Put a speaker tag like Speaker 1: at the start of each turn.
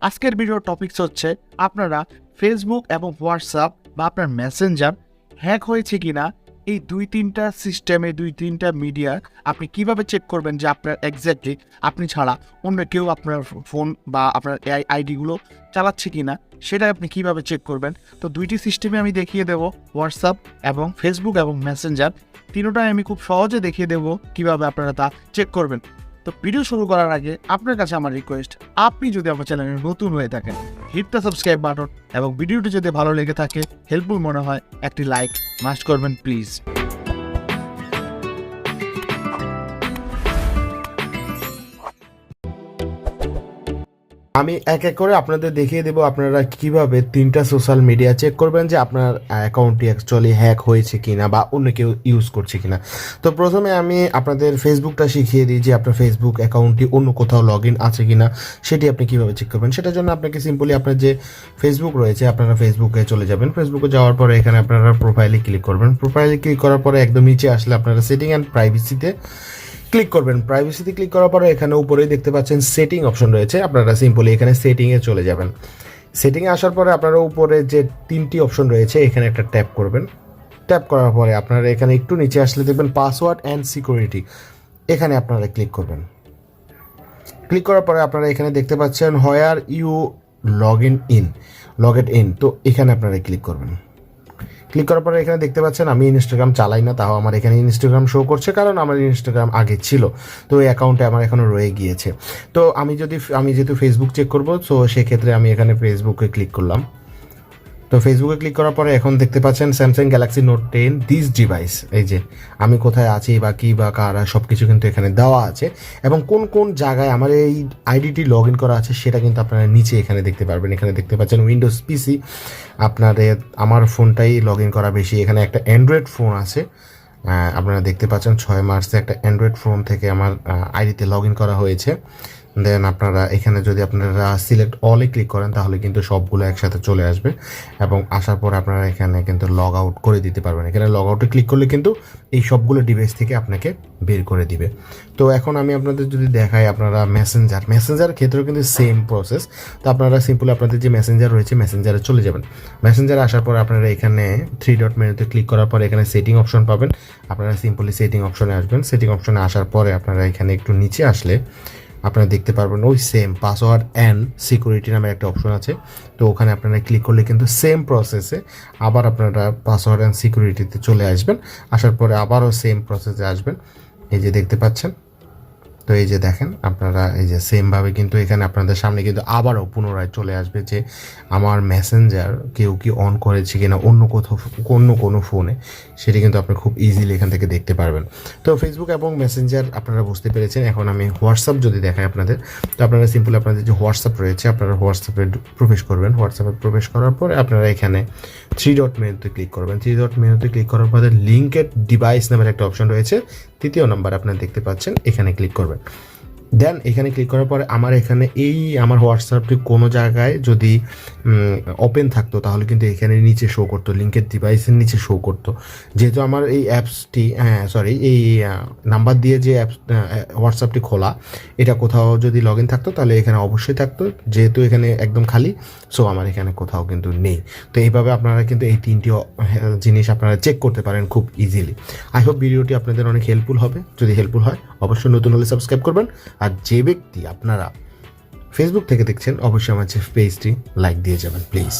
Speaker 1: আজকের ভিডিওর টপিকস হচ্ছে আপনারা ফেসবুক এবং হোয়াটসঅ্যাপ বা আপনার মেসেঞ্জার হ্যাক হয়েছে কিনা এই দুই তিনটা সিস্টেমে দুই তিনটা মিডিয়া আপনি কিভাবে চেক করবেন যে আপনার এক্স্যাক্টলি আপনি ছাড়া অন্য কেউ আপনার ফোন বা আপনার এআই আইডিগুলো চালাচ্ছে কিনা সেটা আপনি কিভাবে চেক করবেন। তো দুইটি সিস্টেমে আমি দেখিয়ে দেবো, হোয়াটসঅ্যাপ এবং ফেসবুক এবং মেসেঞ্জার তিনটাই আমি খুব সহজে দেখিয়ে দেবো কিভাবে আপনারা তা চেক করবেন। তো ভিডিও শুরু করার আগে আপনার কাছে আমার রিকোয়েস্ট, আপনি যদি আমার চ্যানেলে নতুন হয়ে থাকেন হিট দ্য সাবস্ক্রাইব বাটন এবং ভিডিওটি যদি ভালো লেগে থাকে, হেল্পফুল মনে হয়, একটি লাইক মাস্ট করবেন প্লিজ।
Speaker 2: আমি এক এক করে আপনাদের দেখিয়ে দেবো আপনারা কিভাবে তিনটা সোশ্যাল মিডিয়া চেক করবেন যে আপনার অ্যাকাউন্টটি অ্যাকচুয়ালি হ্যাক হয়েছে কিনা বা অন্য কেউ ইউজ করছে কিনা। তো প্রথমে আমি আপনাদের ফেসবুকটা শিখিয়ে দিই যে আপনার ফেসবুক অ্যাকাউন্টটি অন্য কোথাও লগ ইন আছে কিনা সেটি আপনি কিভাবে চেক করবেন। সেটার জন্য আপনাকে সিম্পলি আপনার যে ফেসবুক রয়েছে আপনারা ফেসবুকে চলে যাবেন। ফেসবুকে যাওয়ার পরে এখানে আপনারা প্রোফাইলে ক্লিক করবেন। প্রোফাইলে ক্লিক করার পরে একদম নিচে আসলে আপনারা সেটিং অ্যান্ড প্রাইভেসিতে ক্লিক করবেন। প্রাইভেসিতে ক্লিক করার পরে এখানে উপরেই দেখতে পাচ্ছেন সেটিং অপশন রয়েছে, আপনারা সিম্পলি এখানে সেটিংয়ে চলে যাবেন। সেটিংয়ে আসার পরে আপনারা উপরে যে তিনটি অপশন রয়েছে এখানে একটা ট্যাপ করবেন। ট্যাপ করার পরে আপনারা এখানে একটু নিচে আসলে দেখবেন পাসওয়ার্ড অ্যান্ড সিকিউরিটি, এখানে আপনারা ক্লিক করবেন। ক্লিক করার পরে আপনারা এখানে দেখতে পাচ্ছেন হোয়ার ইউ লগ ইন, তো এখানে আপনারা ক্লিক করবেন। ক্লিক করার পরে এখানে দেখতে পাচ্ছেন আমি ইনস্টাগ্রাম চালাই না, তাও আমার এখানে ইনস্টাগ্রাম শো করছে, কারণ আমার ইনস্টাগ্রাম আগে ছিল, তো এই অ্যাকাউন্টে আমার এখনও রয়ে গিয়েছে। তো আমি যেহেতু ফেসবুক চেক করবো, তো সেক্ষেত্রে আমি এখানে ফেসবুকে ক্লিক করলাম। তো ফেসবুকে ক্লিক করার পরে এখন দেখতে পাচ্ছেন Samsung Galaxy note 10 this device, এই যে আমি কোথায় আছি বা কী বা কারা সব কিছু কিন্তু এখানে দেওয়া আছে, এবং কোন কোন জায়গায় আমার এই আইডিটি লগ ইন করা আছে সেটা কিন্তু আপনারা নিচে এখানে দেখতে পারবেন। এখানে দেখতে পাচ্ছেন উইন্ডোজ পিসি, আমার ফোনটাই লগ ইন করা বেশি। এখানে একটা অ্যান্ড্রয়েড ফোন আছে, আপনারা দেখতে পাচ্ছেন 6 মার্চে একটা অ্যান্ড্রয়েড ফোন থেকে আমার আইডিতে লগ ইন করা হয়েছে। দেন আপনারা এখানে যদি আপনারা সিলেক্ট অলে ক্লিক করেন তাহলে কিন্তু সবগুলো একসাথে চলে আসবে, এবং আসার পর আপনারা এখানে কিন্তু লগ আউট করে দিতে পারবেন। এখানে লগ আউটে ক্লিক করলে কিন্তু এই সবগুলো ডিভাইস থেকে আপনাকে বের করে দিবে। তো এখন আমি আপনাদের যদি দেখাই, আপনারা মেসেঞ্জার ক্ষেত্রেও কিন্তু সেম প্রসেস। তো আপনারা সিম্পলি আপনাদের যে মেসেঞ্জার রয়েছে মেসেঞ্জারে চলে যাবেন। মেসেঞ্জারে আসার পর আপনারা এখানে 3 ডট মেনুতে ক্লিক করার পর এখানে সেটিং অপশন পাবেন। আপনারা সিম্পলি সেটিং অপশনে আসবেন। সেটিং অপশনে আসার পরে আপনারা এখানে একটু নিচে আসলে আপনারা দেখতে পারবেন ওই সেম পাসওয়ার্ড অ্যান্ড সিকিউরিটি নামে একটা অপশন আছে। তো ওখানে আপনারা ক্লিক করলে কিন্তু সেম প্রসেসে আবার আপনারা পাসওয়ার্ড অ্যান্ড সিকিউরিটিতে চলে আসবেন। আসার পরে আবারও সেম প্রসেসে আসবেন, এই যে দেখতে পাচ্ছেন। তো এই যে দেখেন আপনারা এই যে সেমভাবে কিন্তু এখানে আপনাদের সামনে কিন্তু আবারও পুনরায় চলে আসবে যে আমার মেসেঞ্জার কেউ কি অন করেছে কিনা অন্য কোনো ফোনে, সেটি কিন্তু আপনি খুব ইজিলি এখান থেকে দেখতে পারবেন। তো ফেসবুক এবং মেসেঞ্জার আপনারা বুঝতে পেরেছেন। এখন আমি হোয়াটসঅ্যাপ যদি দেখাই আপনাদের, তো আপনারা সিম্পলি আপনাদের যে হোয়াটসঅ্যাপ রয়েছে আপনারা হোয়াটসঅ্যাপে প্রবেশ করবেন। হোয়াটসঅ্যাপে প্রবেশ করার পরে আপনারা এখানে 3 ডট মেনুতে ক্লিক করবেন। 3 ডট মেনুতে ক্লিক করার পরে লিঙ্কেড ডিভাইস নামের একটা অপশন রয়েছে, 3য় নাম্বার আপনারা দেখতে পাচ্ছেন, এখানে ক্লিক করবেন। দেন এখানে ক্লিক করার পরে আমার এখানে আমার হোয়াটসঅ্যাপটি কোনো জায়গায় যদি ওপেন থাকতো তাহলে কিন্তু এখানে নিচে শো করতো, লিঙ্কের ডিভাইসের নিচে শো করতো। যেহেতু আমার এই অ্যাপসটি এই নাম্বার দিয়ে যে হোয়াটসঅ্যাপটি খোলা, এটা কোথাও যদি লগ ইন থাকতো তাহলে এখানে অবশ্যই থাকতো, যেহেতু এখানে একদম খালি, সো আমার এখানে কোথাও কিন্তু নেই। তো এইভাবে আপনারা কিন্তু এই 3টি জিনিস আপনারা চেক করতে পারেন খুব ইজিলি। আই হোপ ভিডিওটি আপনাদের অনেক হেল্পফুল হবে। যদি হেল্পফুল হয় অবশ্যই নতুন হলে সাবস্ক্রাইব করবেন, আর যে ব্যক্তি আপনারা ফেসবুক থেকে দেখছেন অবশ্যই আমার পেজটি লাইক দিয়ে যাবেন প্লিজ।